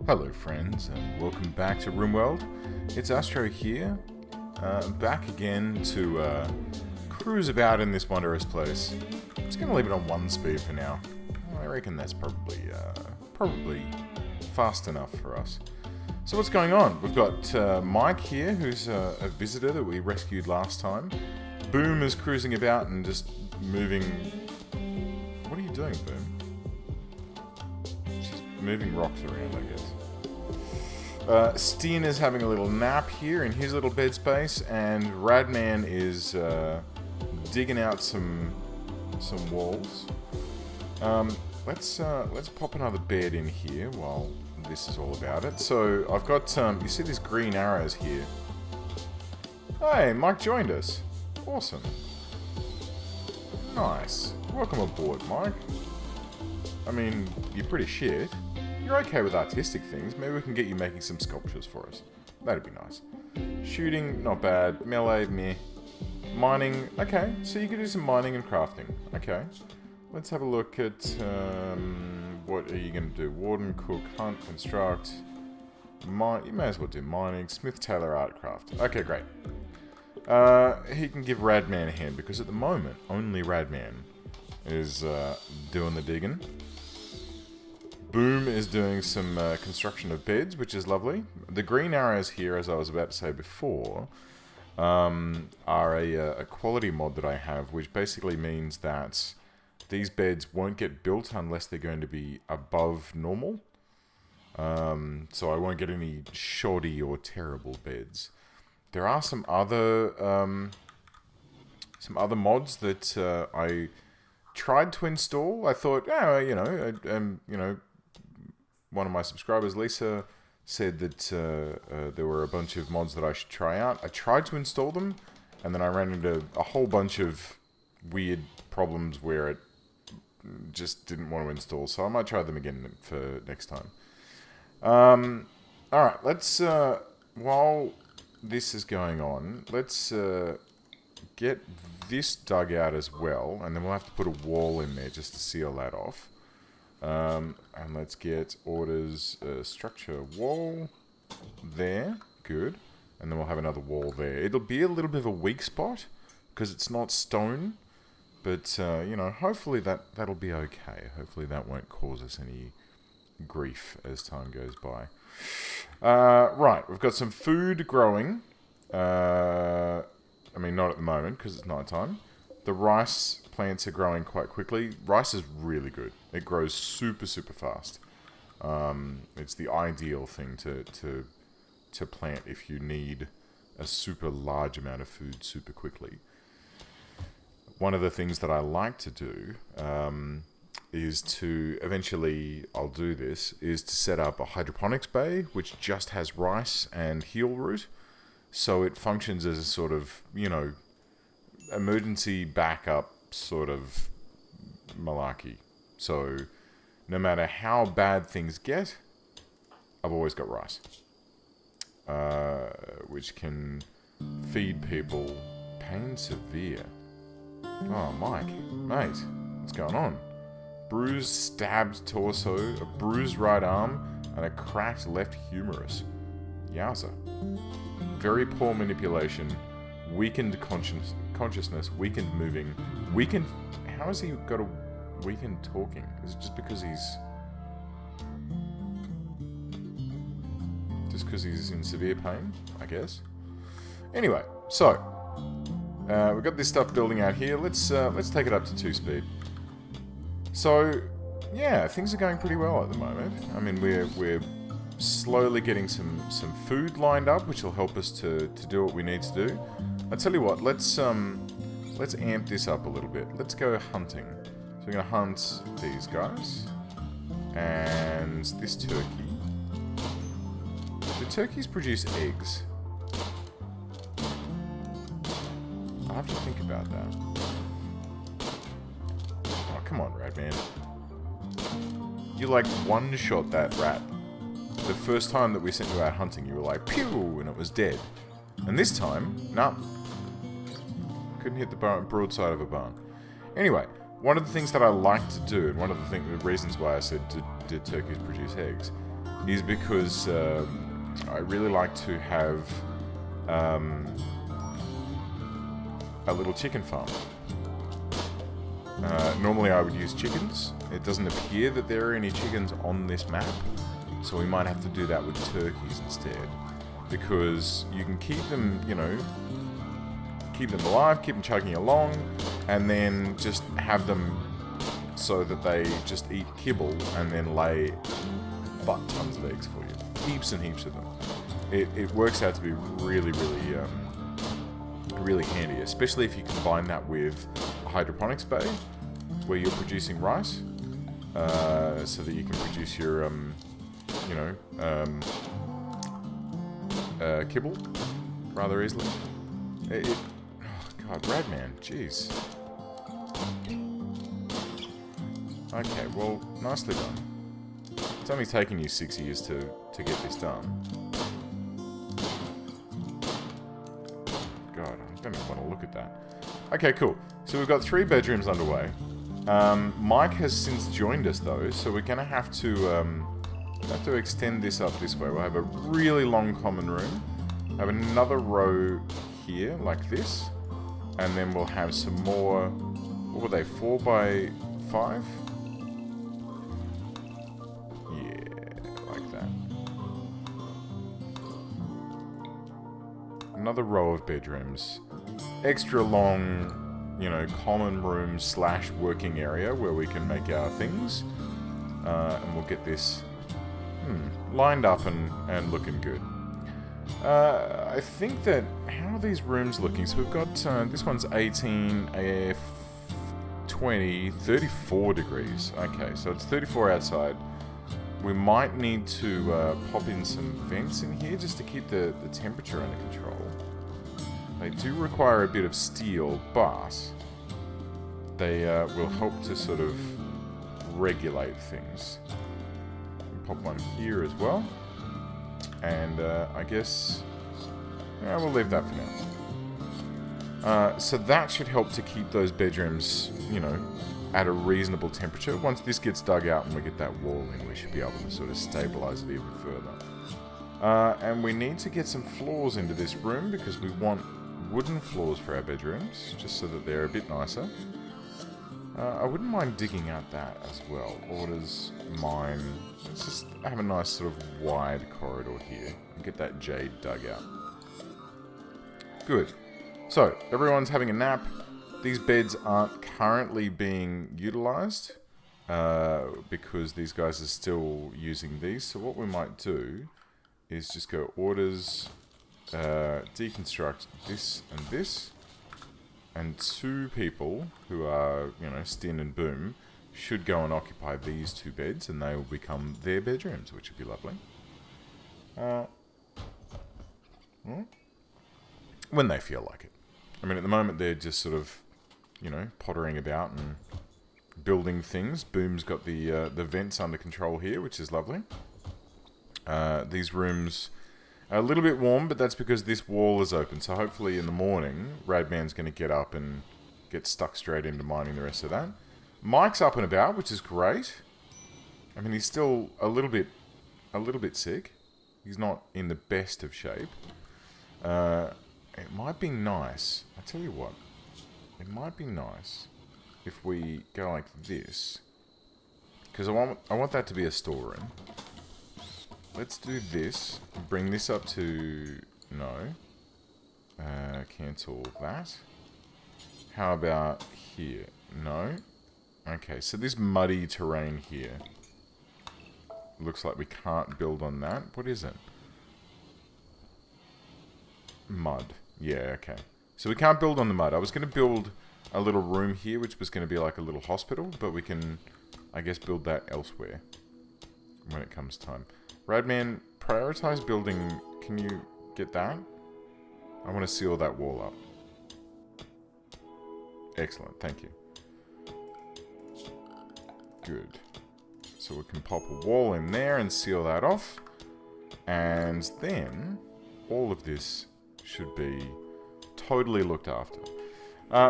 Hello friends, and welcome back to Rimworld. It's Astro here, back again to cruise about in this wondrous place. I'm just going to leave it on 1 speed for now. I reckon that's probably fast enough for us. So what's going on? We've got Mike here, who's a visitor that we rescued last time. Boom is cruising about and just moving... What are you doing, Boom? She's moving rocks around, I guess. Steen is having a little nap here in his little bed space, and Radman is digging out some walls. Let's pop another bed in here while this is all about it. So I've got you see these green arrows here. Hey, Mike joined us. Awesome. Nice. Welcome aboard, Mike. I mean, you're pretty shit. You're okay with artistic things. Maybe we can get you making some sculptures for us. That'd be nice. Shooting, not bad. Melee, meh. Mining, okay. So you can do some mining and crafting. Okay. Let's have a look at, what are you going to do? Warden, cook, hunt, construct. You may as well do mining. Smith, tailor, art, craft. Okay, great. He can give Radman a hand, because at the moment, only Radman is doing the digging. Boom is doing some construction of beds, which is lovely. The green arrows here, as I was about to say before, are a quality mod that I have, which basically means that these beds won't get built unless they're going to be above normal. So I won't get any shoddy or terrible beds. There are some other mods that I tried to install. I thought, one of my subscribers, Lisa, said that there were a bunch of mods that I should try out. I tried to install them, and then I ran into a whole bunch of weird problems where it just didn't want to install. So I might try them again for next time. Alright, let's, while this is going on, let's get this dug out as well, and then we'll have to put a wall in there just to seal that off. And let's get orders, structure wall there, good, and then we'll have another wall there. It'll be a little bit of a weak spot, because it's not stone, but, hopefully that'll be okay. Hopefully that won't cause us any grief as time goes by. Right, we've got some food growing. I mean, not at the moment, because it's night time. The rice plants are growing quite quickly. Rice is really good. It grows super, super fast. It's the ideal thing to plant if you need a super large amount of food super quickly. One of the things that I like to do is to, eventually I'll do this, is to set up a hydroponics bay which just has rice and heel root. So it functions as a sort of, emergency backup sort of malarkey. So no matter how bad things get, I've always got rice, which can feed people. Pain severe. Oh, Mike, mate, what's going on? Bruised, stabbed torso, a bruised right arm, and a cracked left humerus. Yowza. Very poor manipulation. Weakened consciousness, weakened moving, weakened... How has he got a weakened talking? Is it just because he's... Just because he's in severe pain, I guess? Anyway, so... we've got this stuff building out here. Let's take it up to 2 speed. So, yeah, things are going pretty well at the moment. I mean, we're slowly getting some food lined up, which will help us to do what we need to do. I tell you what, let's amp this up a little bit. Let's go hunting. So we're gonna hunt these guys and this turkey. Do turkeys produce eggs? I'll have to think about that. Oh, come on, Radman. You like one-shot that rat. The first time that we sent you out hunting, you were like, pew, and it was dead. And this time, no. Couldn't hit the broadside of a barn. Anyway, one of the things that I like to do, and one of the reasons why I said, did turkeys produce eggs, is because I really like to have a little chicken farm. Normally I would use chickens. It doesn't appear that there are any chickens on this map, so we might have to do that with turkeys instead. Because you can keep them, you know, keep them alive, keep them chugging along, and then just have them so that they just eat kibble and then lay butt tons of eggs for you. Heaps and heaps of them. It works out to be really, really, really handy, especially if you combine that with a hydroponics bay where you're producing rice, so that you can produce your, you know, kibble rather easily. Oh God, Radman, jeez. Okay, well, nicely done. It's only taken you 6 years to get this done. God, I don't even want to look at that. Okay, cool. So we've got 3 bedrooms underway. Mike has since joined us though, so we're gonna have to extend this up this way. We'll have a really long common room, have another row here like this, and then we'll have some more. What were they? 4 by 5? Another row of bedrooms, extra long, you know, common room / working area where we can make our things, and we'll get this lined up and looking good. I think that, how are these rooms looking? So we've got, this one's 18, AF 20, 34 degrees. Okay, so it's 34 outside. We might need to pop in some vents in here just to keep the temperature under control. They do require a bit of steel, but they will help to sort of regulate things. Pop one here as well. And I guess we'll leave that for now. So that should help to keep those bedrooms, you know, at a reasonable temperature. Once this gets dug out and we get that wall in, we should be able to sort of stabilize it even further. And we need to get some floors into this room because we want wooden floors for our bedrooms, just so that they're a bit nicer. I wouldn't mind digging out that as well. Orders, mine. Let's just have a nice sort of wide corridor here and get that jade dug out. Good. So, everyone's having a nap. These beds aren't currently being utilized because these guys are still using these. So what we might do is just go orders, deconstruct this and this, and 2 people who are, you know, Stin and Boom should go and occupy these 2 beds, and they will become their bedrooms, which would be lovely. When they feel like it. I mean, at the moment they're just sort of, you know, pottering about and building things. Boom's got the vents under control here, which is lovely. These rooms are a little bit warm, but that's because this wall is open. So hopefully in the morning, Radman's going to get up and get stuck straight into mining the rest of that. Mike's up and about, which is great. I mean, he's still a little bit sick. He's not in the best of shape. It might be nice. I tell you what. It might be nice if we go like this, because I want that to be a storeroom. Let's do this. Bring this up to no. Cancel that. How about here? No. Okay, so this muddy terrain here looks like we can't build on that. What is it? Mud. Yeah. Okay. So we can't build on the mud. I was going to build a little room here, which was going to be like a little hospital, but we can, I guess, build that elsewhere when it comes time. Radman, prioritize building. Can you get that? I want to seal that wall up. Excellent, thank you. Good. So we can pop a wall in there and seal that off. And then all of this should be totally looked after.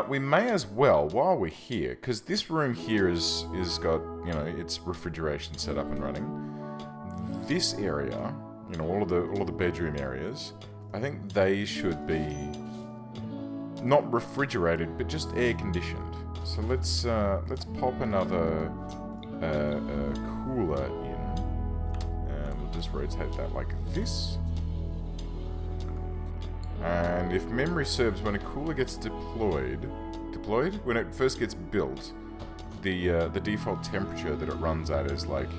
We may as well, while we're here, because this room here is got, you know, its refrigeration set up and running. this area, you know, all of the bedroom areas, I think they should be not refrigerated, but just air conditioned. So let's pop another cooler in, and we'll just rotate that like this. And if memory serves, when a cooler gets deployed, when it first gets built, the default temperature that it runs at is like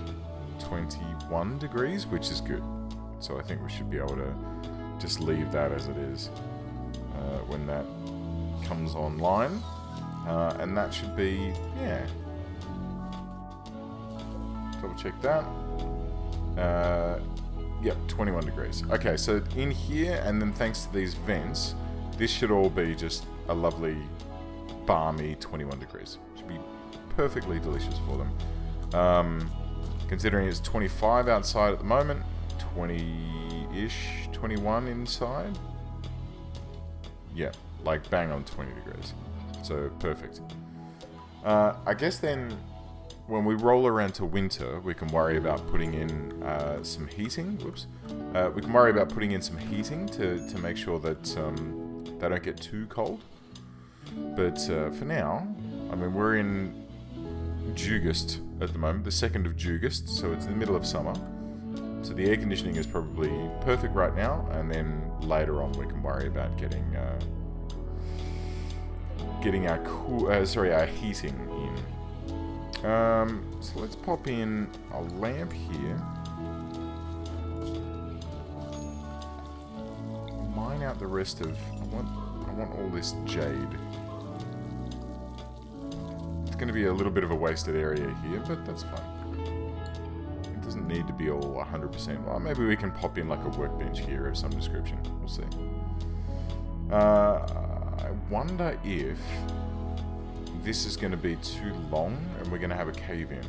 21 degrees, which is good. So I think we should be able to just leave that as it is when that comes online. And that should be, yeah. Double check that. Yep, 21 degrees. Okay, so in here, and then thanks to these vents, this should all be just a lovely, balmy 21 degrees. Should be perfectly delicious for them. Considering it's 25 outside at the moment, 20-ish, 21 inside. Yeah, like bang on 20 degrees. So, perfect. I guess then, when we roll around to winter, we can worry about putting in some heating. Whoops. We can worry about putting in some heating to make sure that they don't get too cold. But for now, I mean, we're in Jugust at the moment, the 2nd of Jugust, so it's in the middle of summer. So the air conditioning is probably perfect right now, and then later on we can worry about getting our heating in. So let's pop in a lamp here. Mine out the rest of. I want all this jade. It's going to be a little bit of a wasted area here, but that's fine. It doesn't need to be all 100%. Well, maybe we can pop in like a workbench here of some description. We'll see. I wonder if this is going to be too long and we're going to have a cave-in.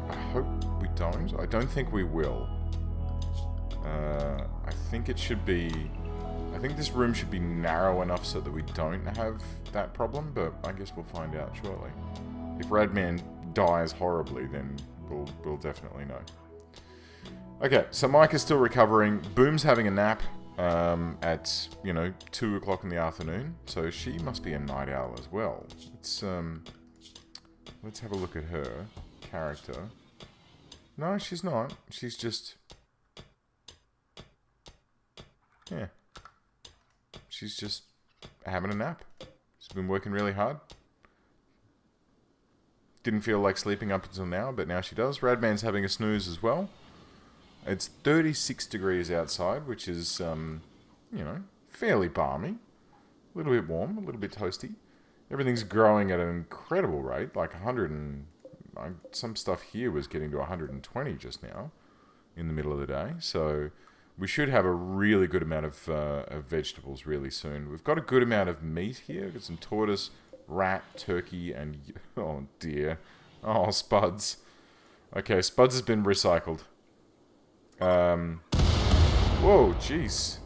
I hope we don't. I don't think we will. I think it should be... I think this room should be narrow enough so that we don't have that problem, but I guess we'll find out shortly. If Radman dies horribly, then we'll definitely know. Okay, so Mike is still recovering. Boom's having a nap at, 2 o'clock in the afternoon, so she must be a night owl as well. Let's have a look at her character. No, she's not. She's just... Yeah. She's just having a nap. She's been working really hard. Didn't feel like sleeping up until now, but now she does. Radman's having a snooze as well. It's 36 degrees outside, which is, fairly balmy. A little bit warm, a little bit toasty. Everything's growing at an incredible rate, like 100 and... some stuff here was getting to 120 just now, in the middle of the day. So we should have a really good amount of vegetables really soon. We've got a good amount of meat here. We've got some tortoise, rat, turkey, and... Oh, dear. Oh, Spuds. Okay, Spuds has been recycled. Whoa, jeez.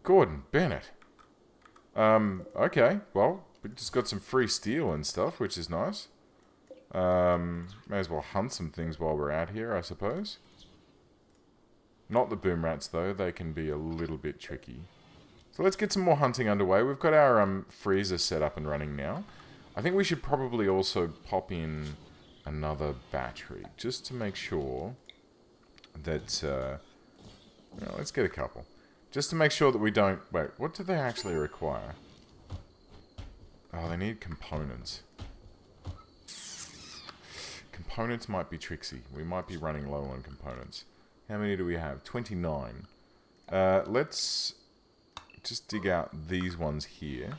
Gordon Bennett. Okay, well, we just got some free steel and stuff, which is nice. May as well hunt some things while we're out here, I suppose. Not the boom rats, though. They can be a little bit tricky. So let's get some more hunting underway. We've got our freezer set up and running now. I think we should probably also pop in another battery, just to make sure that... let's get a couple. Just to make sure that we don't... Wait, what do they actually require? Oh, they need components. Components might be tricksy. We might be running low on components. How many do we have? 29. Let's just dig out these ones here.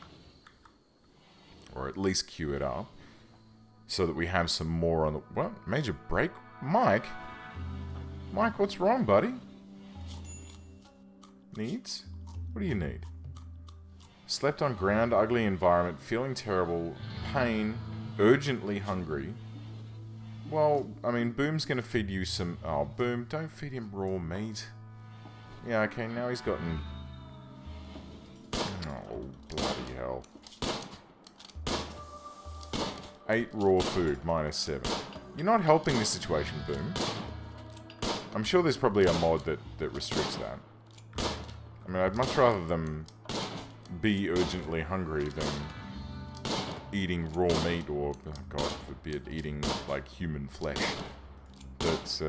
Or at least queue it up. So that we have some more on the... What? Major break? Mike? Mike, what's wrong, buddy? Needs? What do you need? Slept on ground, ugly environment, feeling terrible, pain, urgently hungry. Well, I mean, Boom's gonna feed you some... Oh, Boom, don't feed him raw meat. Yeah, okay, now he's gotten... Oh, bloody hell. 8 raw food, -7. You're not helping this situation, Boom. I'm sure there's probably a mod that restricts that. I mean, I'd much rather them be urgently hungry than eating raw meat or, oh God forbid, eating, like, human flesh. But,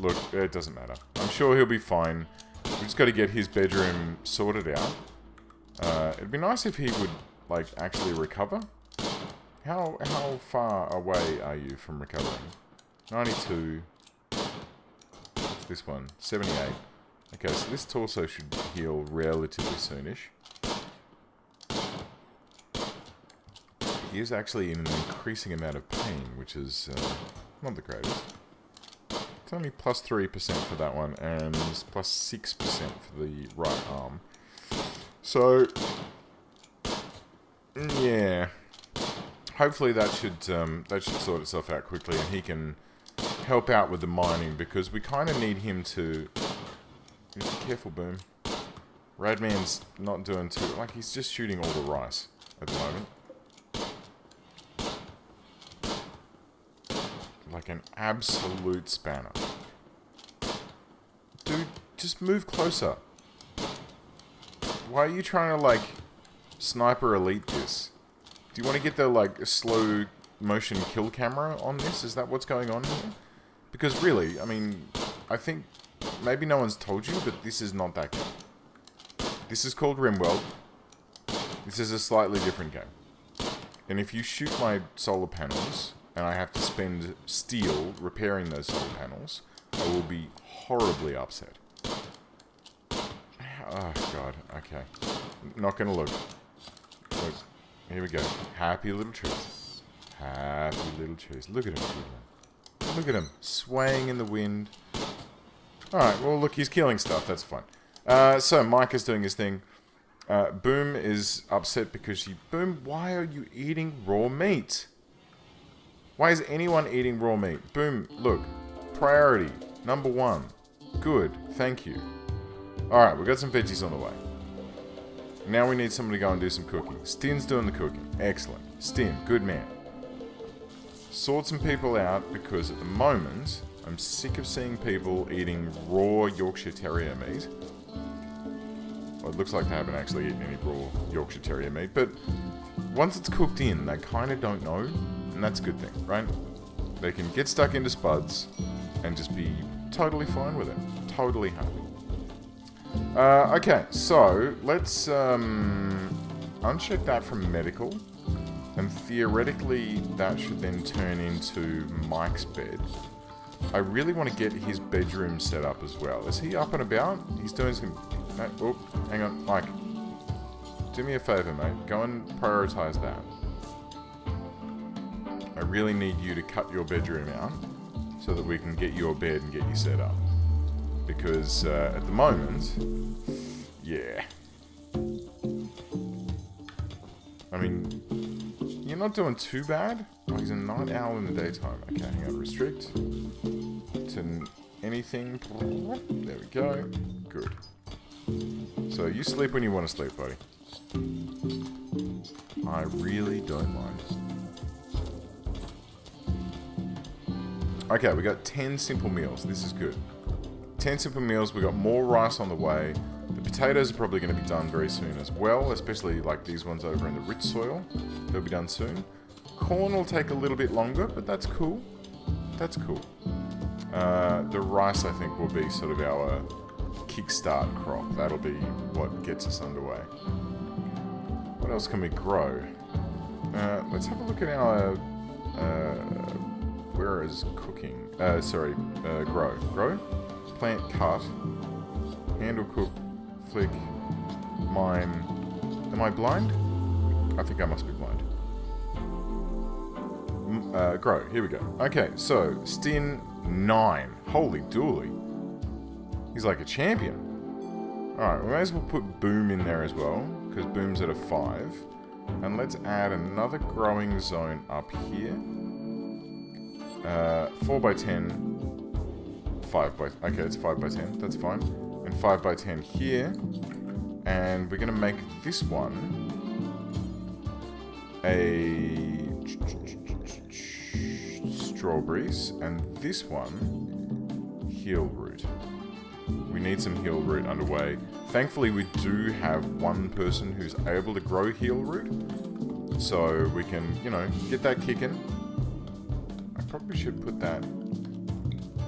look, it doesn't matter. I'm sure he'll be fine. We've just got to get his bedroom sorted out. It'd be nice if he would, like, actually recover. How far away are you from recovering? 92. What's this one? 78. Okay, so this torso should heal relatively soonish. He is actually in an increasing amount of pain, which is not the greatest. It's only plus 3% for that one, and plus 6% for the right arm. So, yeah. Hopefully that should sort itself out quickly, and he can help out with the mining, because we kind of need him to... Be careful, Boom. Radman's not doing too... Like, he's just shooting all the rice at the moment. Like an absolute spanner. Dude, just move closer. Why are you trying to, like, sniper elite this? Do you want to get the, like, slow motion kill camera on this? Is that what's going on here? Because really, I mean, I think maybe no one's told you, but this is not that game. This is called Rimworld. This is a slightly different game. And if you shoot my solar panels, and I have to spend steel repairing those solar panels, I will be horribly upset. Oh, God. Okay. Not gonna look. Look. Here we go. Happy little trees. Happy little trees. Look at him. Look at him. Swaying in the wind. Alright, well, look, he's killing stuff. That's fine. So, Mike is doing his thing. Boom is upset because she... Boom, why are you eating raw meat? Why is anyone eating raw meat? Boom, look. Priority. Number 1. Good. Thank you. Alright, we've got some veggies on the way. Now we need someone to go and do some cooking. Stin's doing the cooking. Excellent. Stin, good man. Sort some people out, because at the moment, I'm sick of seeing people eating raw Yorkshire Terrier meat. Well, it looks like they haven't actually eaten any raw Yorkshire Terrier meat, but once it's cooked in, they kind of don't know, and that's a good thing, right? They can get stuck into spuds and just be totally fine with it. Totally happy. Okay, so let's uncheck that from medical, and theoretically that should then turn into Mike's bed. I really want to get his bedroom set up as well. Is he up and about? He's doing some... No, oh, hang on, Mike. Do me a favour, mate. Go and prioritise that. I really need you to cut your bedroom out so that we can get your bed and get you set up. Because at the moment, yeah. I mean, you're not doing too bad. Oh, he's a night owl in the daytime. Okay, hang on. Restrict to anything. There we go. Good. So you sleep when you want to sleep, buddy. I really don't mind. Okay, we got 10 simple meals. This is good. 10 simple meals. We got more rice on the way. The potatoes are probably going to be done very soon as well, especially like these ones over in the rich soil. They'll be done soon. Corn will take a little bit longer, but that's cool. That's cool. The rice, I think, will be sort of our kickstart crop. That'll be what gets us underway. What else can we grow? Let's have a look at our... where is cooking? Grow. Grow? Plant cut. Handle cook. Flick. Mine. Am I blind? I think I must be blind. Grow. Here we go. Okay, so Stin 9. Holy dooly. He's like a champion. Alright, we may as well put Boom in there as well, because Boom's at a 5. And let's add another growing zone up here. 4x10. 5x... Okay, it's 5x10. That's fine. And 5x10 here. And we're going to make this one a... strawberries. And this one heal root. We need some heal root underway. Thankfully, we do have one person who's able to grow heal root. So we can, you know, get that kicking. I probably should put that...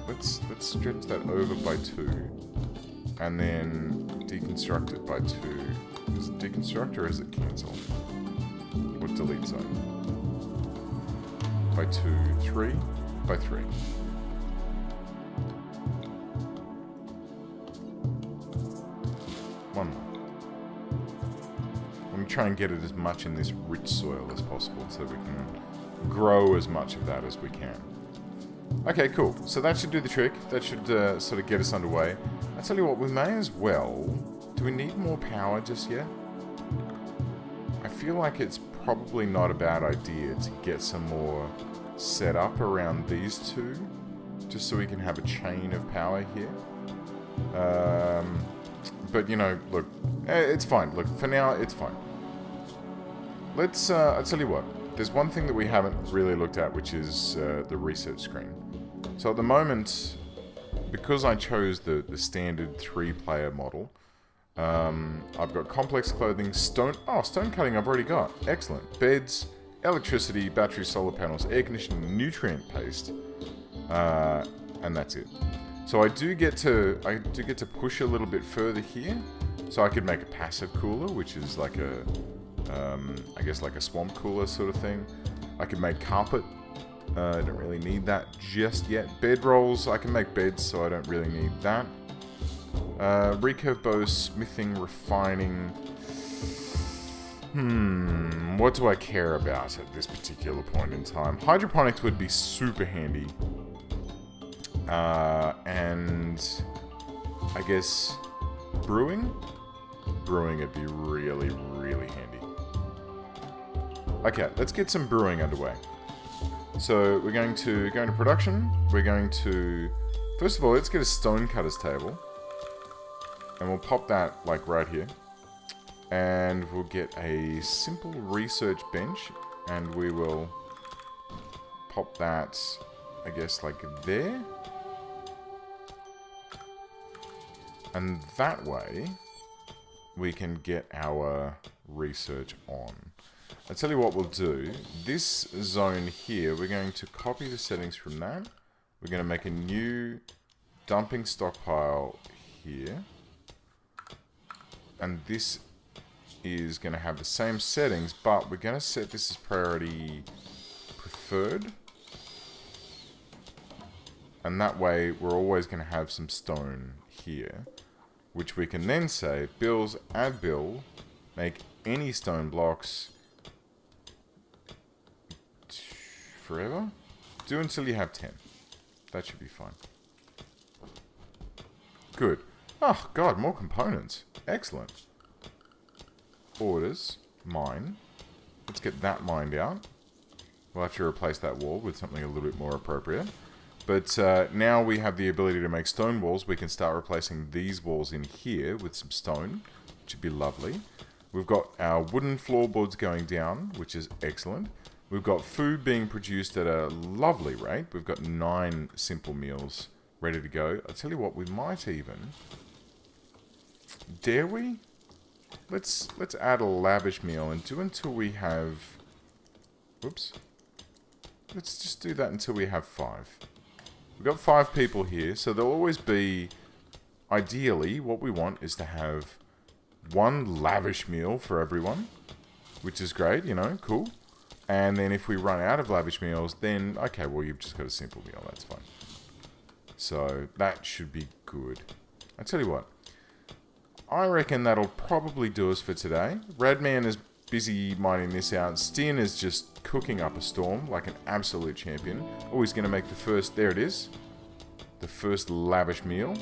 Let's stretch that over by 2. And then deconstruct it by 2. Is it deconstruct or is it cancel? Or delete zone? By 2, 3? By 3. One more. I'm going to try and get it as much in this rich soil as possible so we can grow as much of that as we can. Okay, cool. So that should do the trick. That should sort of get us underway. I tell you what, we may as well... Do we need more power just yet? I feel like it's probably not a bad idea to get some more set up around these two, just so we can have a chain of power here. But, you know, look, it's fine. Look, for now, it's fine. Let's, I'll tell you what. There's one thing that we haven't really looked at, which is the research screen. So at the moment, because I chose the standard 3-player model, I've got complex clothing, stone cutting I've already got. Excellent. Beds, electricity, battery, solar panels, air conditioning, nutrient paste, and that's it. So I do get to push a little bit further here. So I could make a passive cooler, which is like a, I guess like a swamp cooler sort of thing. I could make carpet. I don't really need that just yet. Bed rolls, I can make beds, so I don't really need that. Recurve bow, smithing, refining. What do I care about at this particular point in time? Hydroponics would be super handy. And I guess brewing? Brewing would be really, really handy. Okay, let's get some brewing underway. So we're going to go into production. We're going to, first of all, let's get a stonecutter's table. And we'll pop that like right here. And we'll get a simple research bench. And we will pop that, I guess, like there. And that way, we can get our research on. I'll tell you what we'll do. This zone here, we're going to copy the settings from that. We're going to make a new dumping stockpile here. And this is going to have the same settings, but we're going to set this as priority preferred. And that way, we're always going to have some stone here, which we can then say, bills, add bill, make any stone blocks forever. Do until you have 10. That should be fine. Good. Oh, God, more components. Excellent. Orders. Mine. Let's get that mined out. We'll have to replace that wall with something a little bit more appropriate. But now we have the ability to make stone walls. We can start replacing these walls in here with some stone, which would be lovely. We've got our wooden floorboards going down, which is excellent. We've got food being produced at a lovely rate. We've got 9 simple meals ready to go. I'll tell you what, we might even... Dare we? Let's add a lavish meal and do until we have... Whoops. Let's just do that until we have 5. We've got 5 people here, so there'll always be... Ideally, what we want is to have 1 lavish meal for everyone, which is great, you know, cool. And then if we run out of lavish meals, then, okay, well, you've just got a simple meal, that's fine. So, that should be good. I tell you what, I reckon that'll probably do us for today. Radman is busy mining this out. Stin is just cooking up a storm like an absolute champion. Always going to make the first, there it is, the first lavish meal.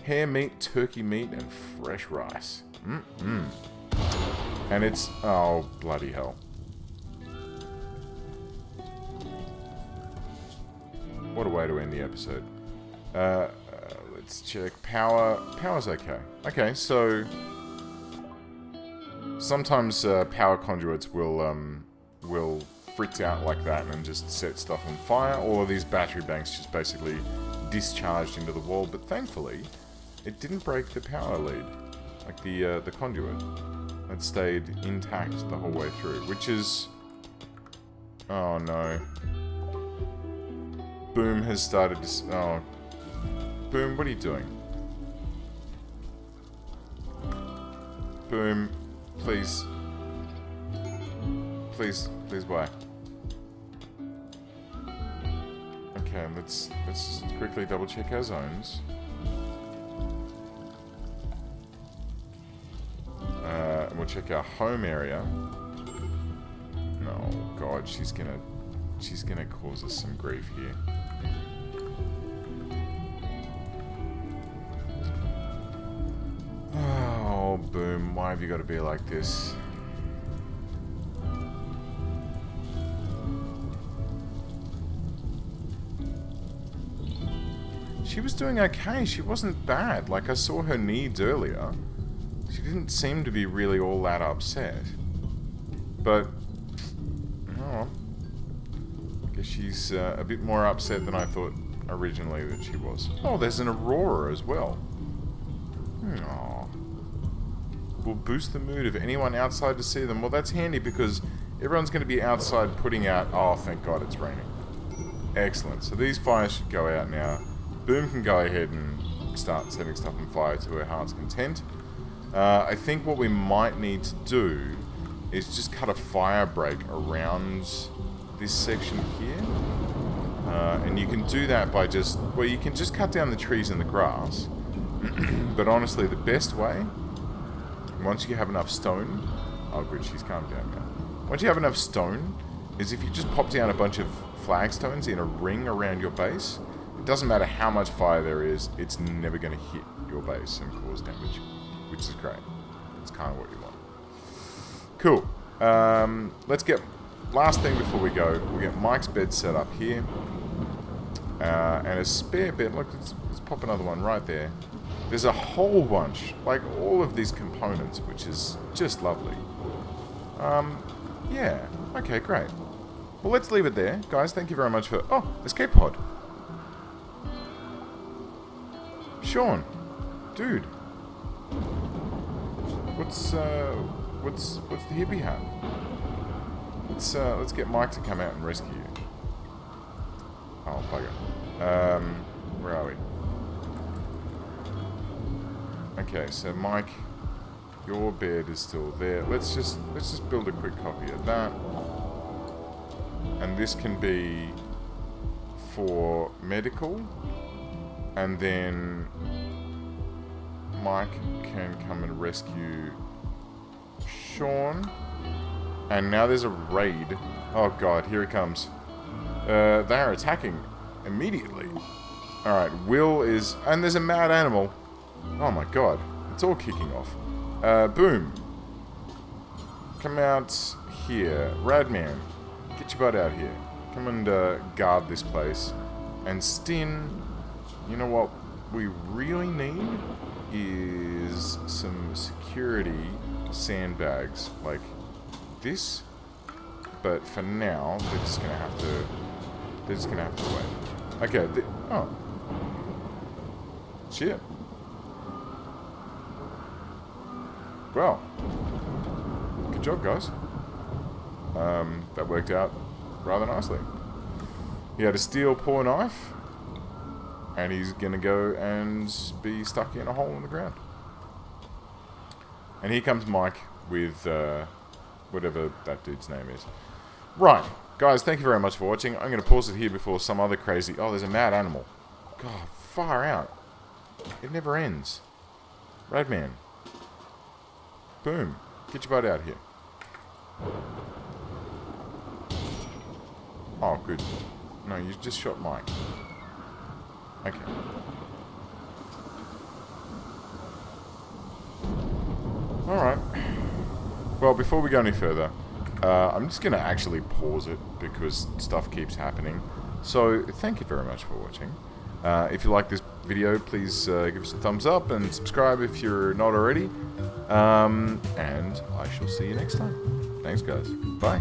Hare meat, turkey meat, and fresh rice. And it's, oh, bloody hell. What a way to end the episode. Let's check. Power. Power's okay. Okay, so... Sometimes power conduits will freaks out like that and just sets stuff on fire. All of these battery banks just basically discharged into the wall, but thankfully it didn't break the power lead, like the conduit. It stayed intact the whole way through, which is... Oh no. Boom has started to... Oh. Boom, what are you doing? Boom, please. Please, why? Okay, let's just quickly double check our zones. And we'll check our home area. Oh god, she's gonna cause us some grief here. Oh, Boom, why have you got to be like this? She was doing okay. She wasn't bad. Like, I saw her needs earlier. She didn't seem to be really all that upset. But, oh, I guess she's a bit more upset than I thought originally that she was. Oh, there's an Aurora as well. Aww. Will boost the mood of anyone outside to see them. Well, that's handy because everyone's going to be outside putting out... Oh, thank God it's raining. Excellent. So these fires should go out now. Boom can go ahead and start setting stuff on fire to her heart's content. I think what we might need to do is just cut a fire break around this section here. And you can do that by just... Well, you can just cut down the trees and the grass. But honestly, the best way, once you have enough stone... Oh good, she's calmed down now. Once you have enough stone, is if you just pop down a bunch of flagstones in a ring around your base... It doesn't matter how much fire there is, it's never going to hit your base and cause damage, which is great. It's kind of what you want. Cool. Let's get... Last thing before we go, we'll get Mike's bed set up here. And a spare bed. Look, let's pop another one right there. There's a whole bunch, like all of these components, which is just lovely. Yeah. Okay, great. Well, let's leave it there. Guys, thank you very much for... Oh, escape pod. Sean, dude, what's the hippie hat? Let's get Mike to come out and rescue you. Oh bugger. Where are we? Okay, so Mike, your bed is still there. Let's just build a quick copy of that, and this can be for medical. And then Mike can come and rescue Sean. And now there's a raid. Oh god, here it comes. They are attacking immediately. Alright, Will is... And there's a mad animal. Oh my god, it's all kicking off. Boom. Come out here. Radman, get your butt out here. Come and guard this place. And Stin... You know what we really need is some security sandbags like this, but for now they're just gonna have to wait. Okay. Oh, shit. Well, good job, guys. That worked out rather nicely. He had a steel paw knife. And he's gonna go and be stuck in a hole in the ground. And here comes Mike with whatever that dude's name is. Right, guys, thank you very much for watching. I'm gonna pause it here before some other crazy... Oh, there's a mad animal. God, far out. It never ends. Radman. Boom. Get your butt out here. Oh, good. No, you just shot Mike. Okay. Alright. Well, before we go any further, I'm just going to actually pause it because stuff keeps happening. So, thank you very much for watching. If you like this video, please give us a thumbs up and subscribe if you're not already. And I shall see you next time. Thanks, guys. Bye.